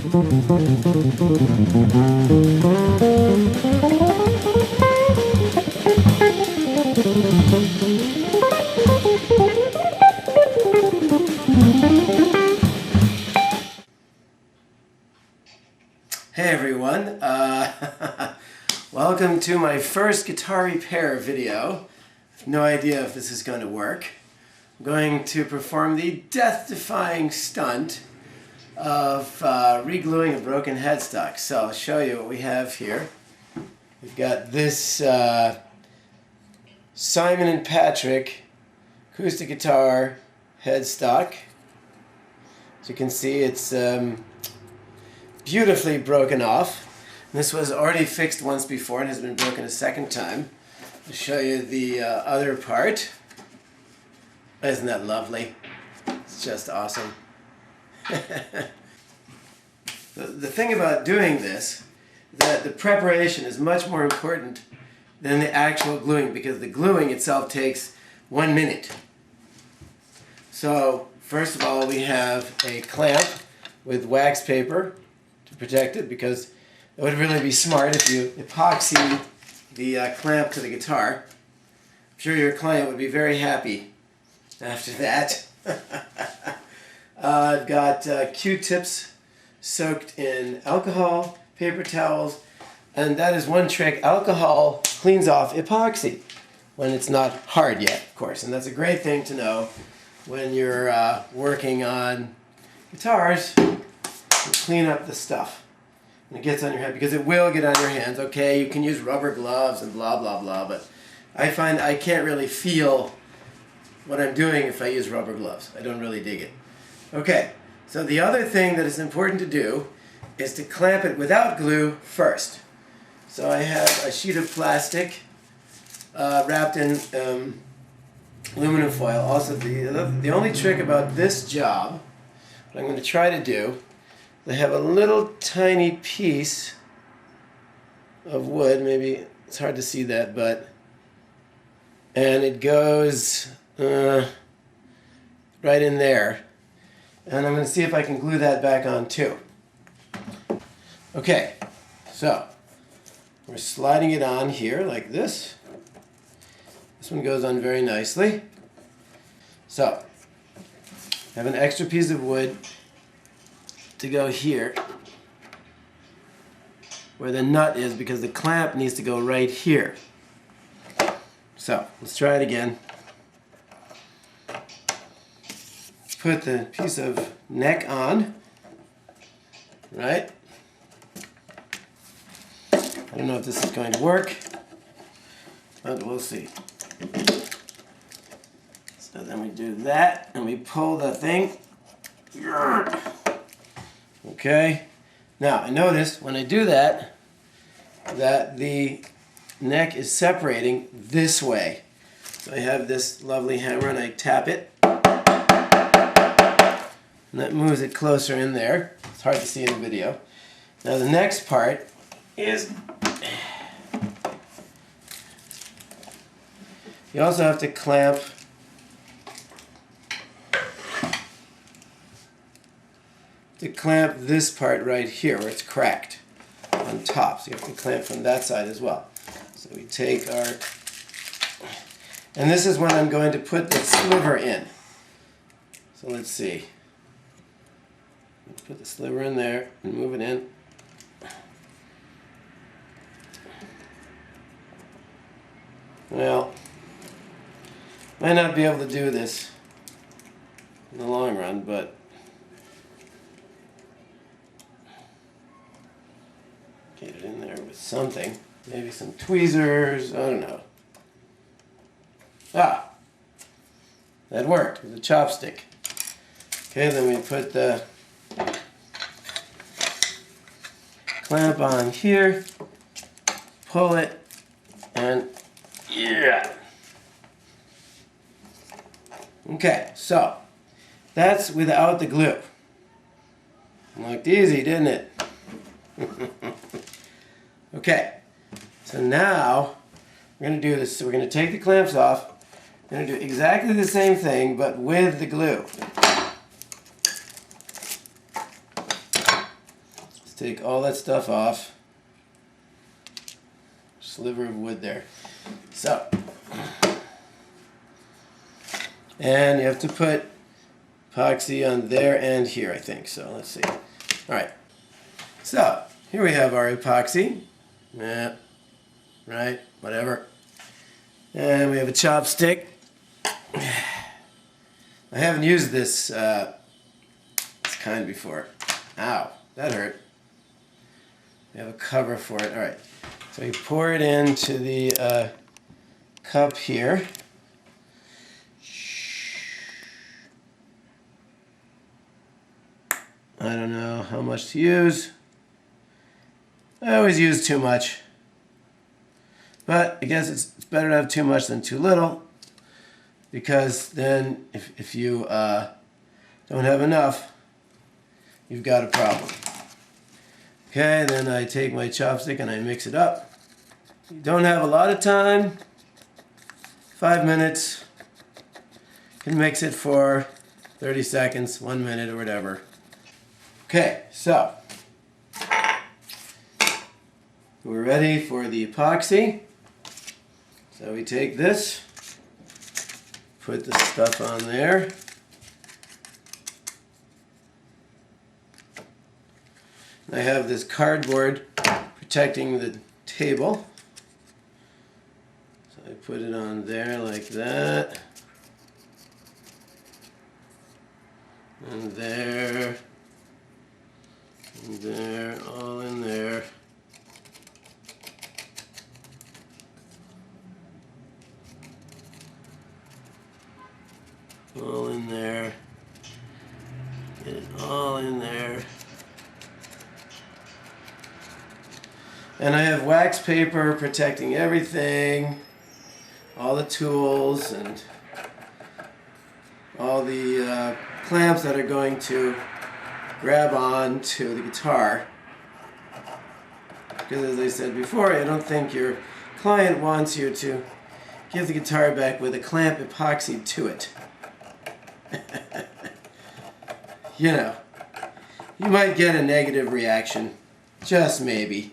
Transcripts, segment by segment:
Hey everyone, welcome to my first guitar repair video. I have no idea if this is going to work. I'm going to perform the death-defying stunt of re-gluing a broken headstock. So I'll show you what we have here. We've got this Simon Patrick Acoustic Guitar headstock. As you can see, it's beautifully broken off. This was already fixed once before and has been broken a second time. I'll show you the other part. Isn't that lovely? It's just awesome. The thing about doing this is that the preparation is much more important than the actual gluing, because the gluing itself takes 1 minute. So first of all, we have a clamp with wax paper to protect it, because it would really be smart if you epoxy the clamp to the guitar. I'm sure your client would be very happy after that. I've got Q-tips soaked in alcohol, paper towels, and that is one trick. Alcohol cleans off epoxy when it's not hard yet, of course, and that's a great thing to know when you're working on guitars. You clean up the stuff and it gets on your hand, because it will get on your hands. Okay, you can use rubber gloves and blah blah blah, but I find I can't really feel what I'm doing if I use rubber gloves. I don't really dig it. Okay, so the other thing that is important to do is to clamp it without glue first. So I have a sheet of plastic wrapped in aluminum foil. Also, the only trick about this job, what I'm going to try to do, I have a little tiny piece of wood, maybe it's hard to see that, and it goes right in there, and I'm going to see if I can glue that back on too. Okay, so we're sliding it on here like this. This one goes on very nicely. So I have an extra piece of wood to go here where the nut is, because the clamp needs to go right here. So let's try it again. Put the piece of neck on, right? I don't know if this is going to work, but we'll see. So then we do that and we pull the thing. Okay, now I notice when I do that, that the neck is separating this way. So I have this lovely hammer and I tap it, and that moves it closer in there. It's hard to see in the video. Now the next part is, you also have to clamp this part right here where it's cracked on top. So you have to clamp from that side as well. So we take our, and this is when I'm going to put the sliver in. So let's see. Let's put the sliver in there and move it in. Well, might not be able to do this in the long run, but get it in there with something. Maybe some tweezers, I don't know. Ah! That worked with a chopstick. Okay, then we put the clamp on here, pull it, and yeah! Okay, so that's without the glue. Looked easy, didn't it? Okay, so now we're going to do this. So we're going to take the clamps off. We're going to do exactly the same thing, but with the glue. take all that stuff off. Sliver of wood there. So, and you have to put epoxy on there and here, I think. So let's see. All right. So here we have our epoxy. Yeah. Right. Whatever. And we have a chopstick. I haven't used this kind before. Ow, that hurt. We have a cover for it. All right. So you pour it into the cup here. I don't know how much to use. I always use too much. But I guess it's better to have too much than too little, because then if you don't have enough, you've got a problem. Okay, then I take my chopstick and I mix it up. You don't have a lot of time, 5 minutes. You can mix it for 30 seconds, 1 minute, or whatever. Okay, so we're ready for the epoxy. So we take this, put the stuff on there. I have this cardboard protecting the table. So I put it on there like that. And there. And there, all in there. All in there. Get it all in there. And I have wax paper protecting everything, all the tools and all the clamps that are going to grab on to the guitar. Because as I said before, I don't think your client wants you to give the guitar back with a clamp epoxy to it. You know, you might get a negative reaction, just maybe.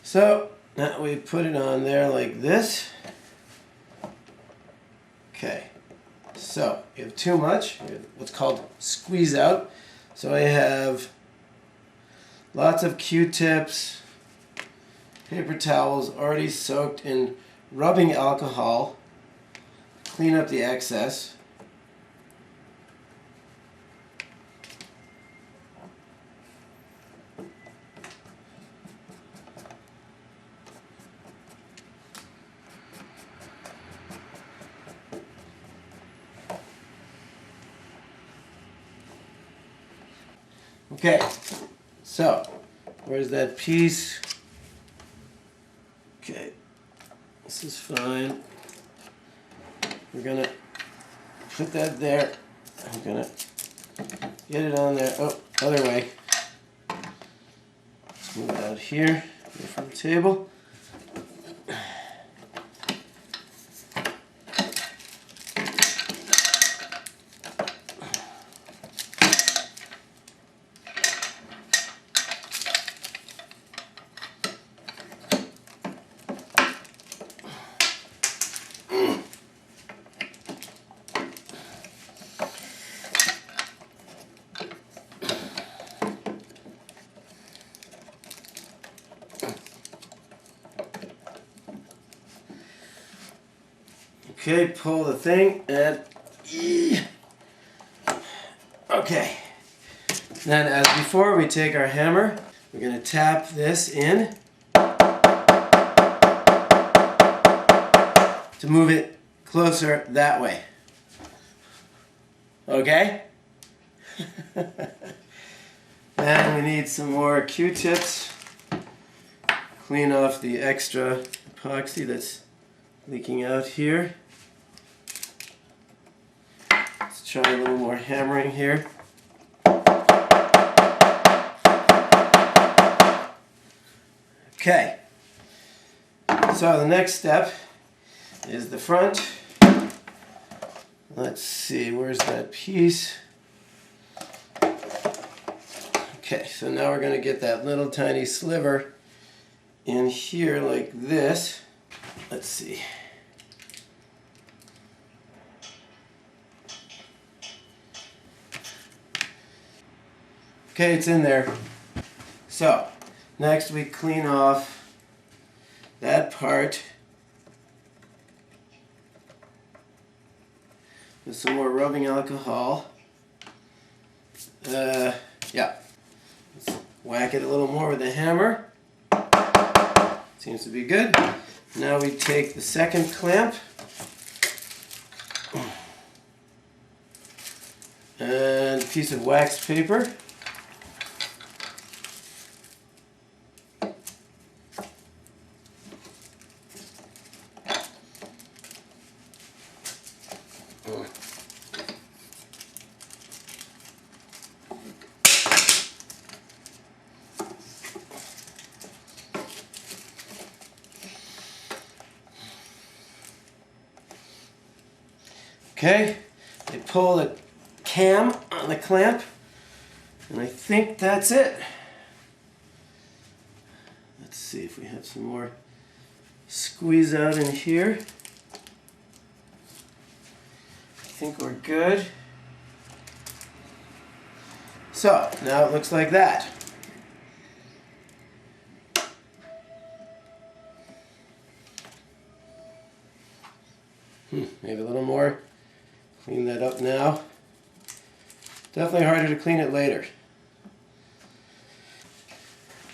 So now we put it on there like this. Okay, so you have too much, you have what's called squeeze out. So I have lots of Q-tips, paper towels already soaked in rubbing alcohol. Clean up the excess. Okay, so where's that piece? Okay, this is fine. We're gonna put that there. I'm gonna get it on there. Oh, other way. Let's move it out here, away from the table. Okay, pull the thing and okay. Then as before, we take our hammer. We're going to tap this in to move it closer that way. Okay? And we need some more Q-tips. Clean off the extra epoxy that's leaking out here. Let's try a little more hammering here. Okay. So the next step is the front. Let's see, where's that piece? Okay, so now we're going to get that little tiny sliver in here like this. Let's see. Okay, it's in there. So, next we clean off that part with some more rubbing alcohol. Yeah. Let's whack it a little more with a hammer. Seems to be good. Now we take the second clamp and a piece of wax paper. Okay, I pull the cam on the clamp, and I think that's it. Let's see if we have some more squeeze out in here. I think we're good. So, now it looks like that. Maybe a little more. Clean that up now. Definitely harder to clean it later.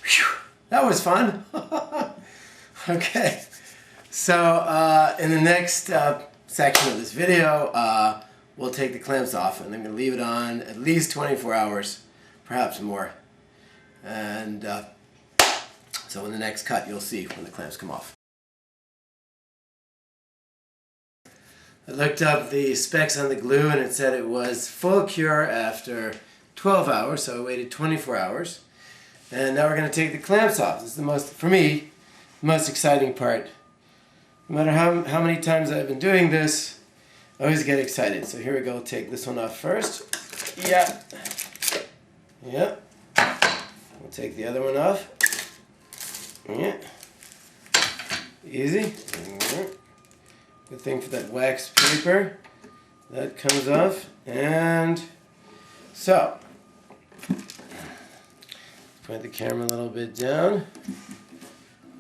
Whew, that was fun. Okay, so in the next section of this video, we'll take the clamps off, and I'm going to leave it on at least 24 hours, perhaps more. And so in the next cut, you'll see when the clamps come off. I looked up the specs on the glue, and it said it was full cure after 12 hours, so I waited 24 hours. And now we're going to take the clamps off. This is the most, for me, the most exciting part. No matter how many times I've been doing this, I always get excited. So here we go, take this one off first. Yeah. Yeah. We'll take the other one off. Yeah. Easy. Good thing for that wax paper. That comes off. And so, point the camera a little bit down.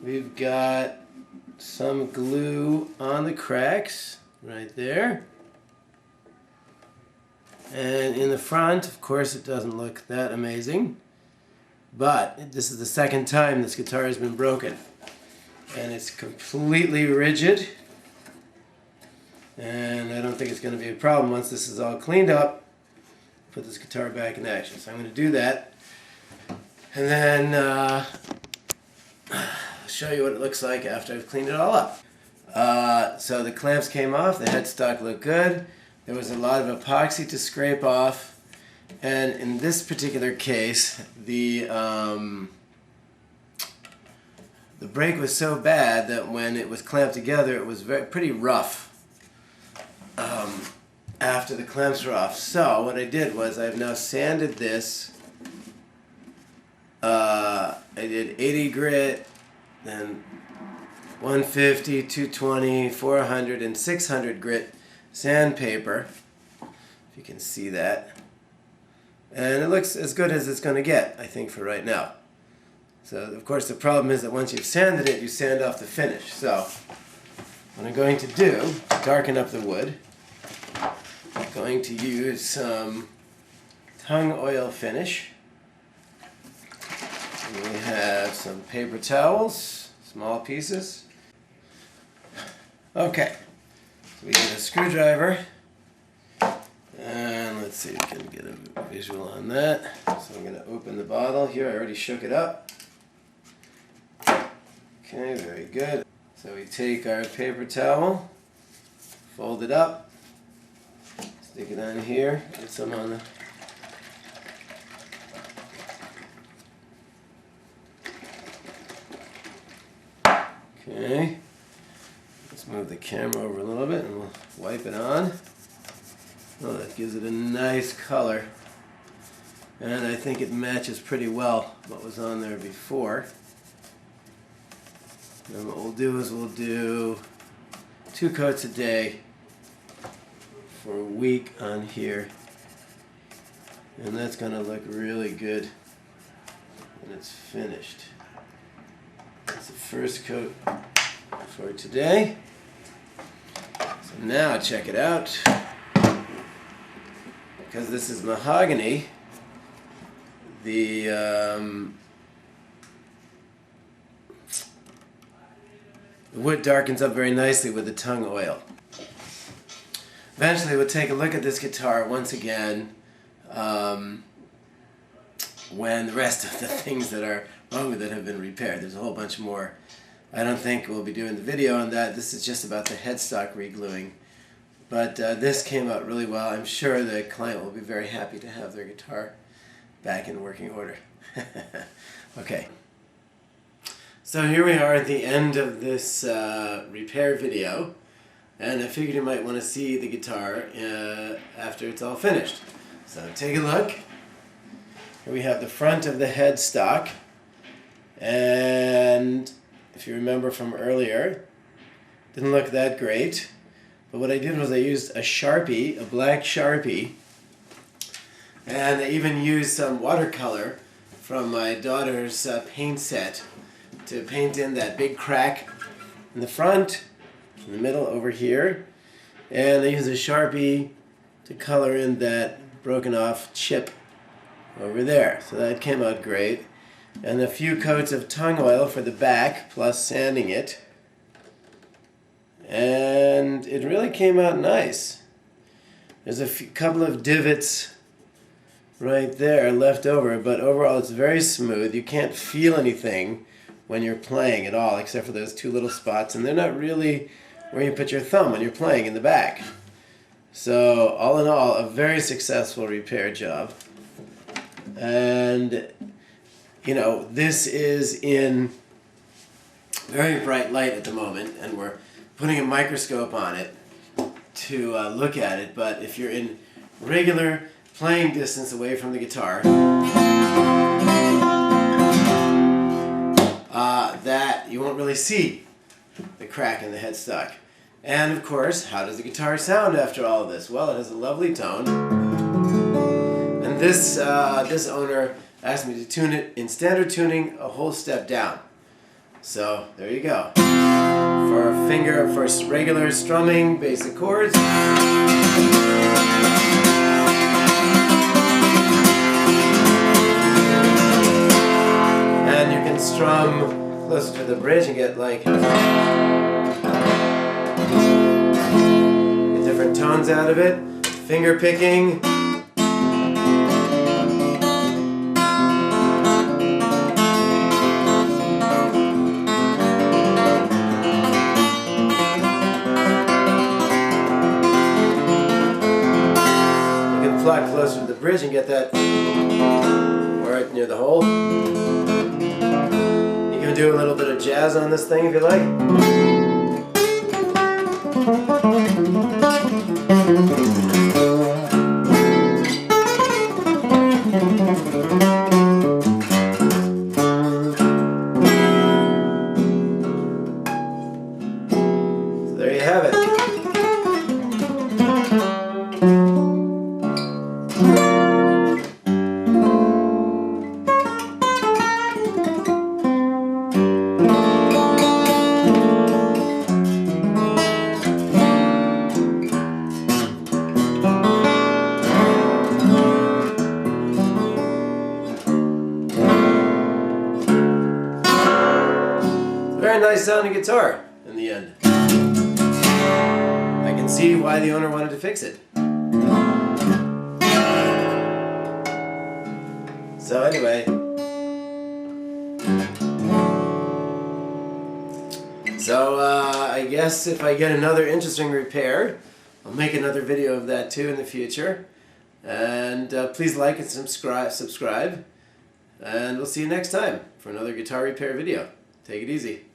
We've got some glue on the cracks right there. And in the front, of course, it doesn't look that amazing. But this is the second time this guitar has been broken. And it's completely rigid. And I don't think it's going to be a problem once this is all cleaned up. Put this guitar back in action. So I'm going to do that. And then I'll show you what it looks like after I've cleaned it all up. So the clamps came off. The headstock looked good. There was a lot of epoxy to scrape off. And in this particular case, the break was so bad that when it was clamped together, it was pretty rough. After the clamps were off. So what I did was I've now sanded this. I did 80 grit, then 150, 220, 400, and 600 grit sandpaper. If you can see that. And it looks as good as it's going to get, I think, for right now. So of course the problem is that once you've sanded it, you sand off the finish. So what I'm going to do to darken up the wood, I'm going to use some tung oil finish. And we have some paper towels, small pieces. Okay, so we get a screwdriver, and let's see if we can get a visual on that. So I'm going to open the bottle here. I already shook it up. Okay, very good. So we take our paper towel, fold it up, stick it on here, get some on the okay. Let's move the camera over a little bit and we'll wipe it on. Oh, that gives it a nice color. And I think it matches pretty well what was on there before. And what we'll do is we'll do 2 coats a day for a week on here. And that's going to look really good when it's finished. That's the first coat for today. So now check it out. Because this is mahogany, the wood darkens up very nicely with the tung oil. Eventually we'll take a look at this guitar once again when the rest of the things that are wrong with it have been repaired. There's a whole bunch more. I don't think we'll be doing the video on that. This is just about the headstock regluing. But this came out really well. I'm sure the client will be very happy to have their guitar back in working order. Okay. So here we are at the end of this repair video. And I figured you might want to see the guitar after it's all finished. So take a look. Here we have the front of the headstock. And if you remember from earlier, didn't look that great. But what I did was I used a Sharpie, a black Sharpie, and I even used some watercolor from my daughter's paint set to paint in that big crack in the front, in the middle over here, and I used a Sharpie to color in that broken off chip over there. So that came out great. And a few coats of tung oil for the back, plus sanding it. And it really came out nice. There's a couple of divots right there left over, but overall it's very smooth. You can't feel anything when you're playing at all, except for those 2 little spots, and they're not really where you put your thumb when you're playing in the back. So all in all, a very successful repair job. And you know, this is in very bright light at the moment, and we're putting a microscope on it to look at it, but if you're in regular playing distance away from the guitar, that you won't really see the crack in the headstock. And of course, how does the guitar sound after all of this? Well, it has a lovely tone. And this owner asked me to tune it in standard tuning a whole step down. So there you go. For regular strumming, basic chords. And you can strum closer to the bridge and get like different tones out of it. Finger picking. Pluck closer to the bridge and get that right near the hole. You can do a little bit of jazz on this thing if you like. So there you have it. Very nice sounding guitar in the end. I can see why the owner wanted to fix it. So anyway, I guess if I get another interesting repair, I'll make another video of that too in the future. And please like and subscribe, and we'll see you next time for another guitar repair video. Take it easy.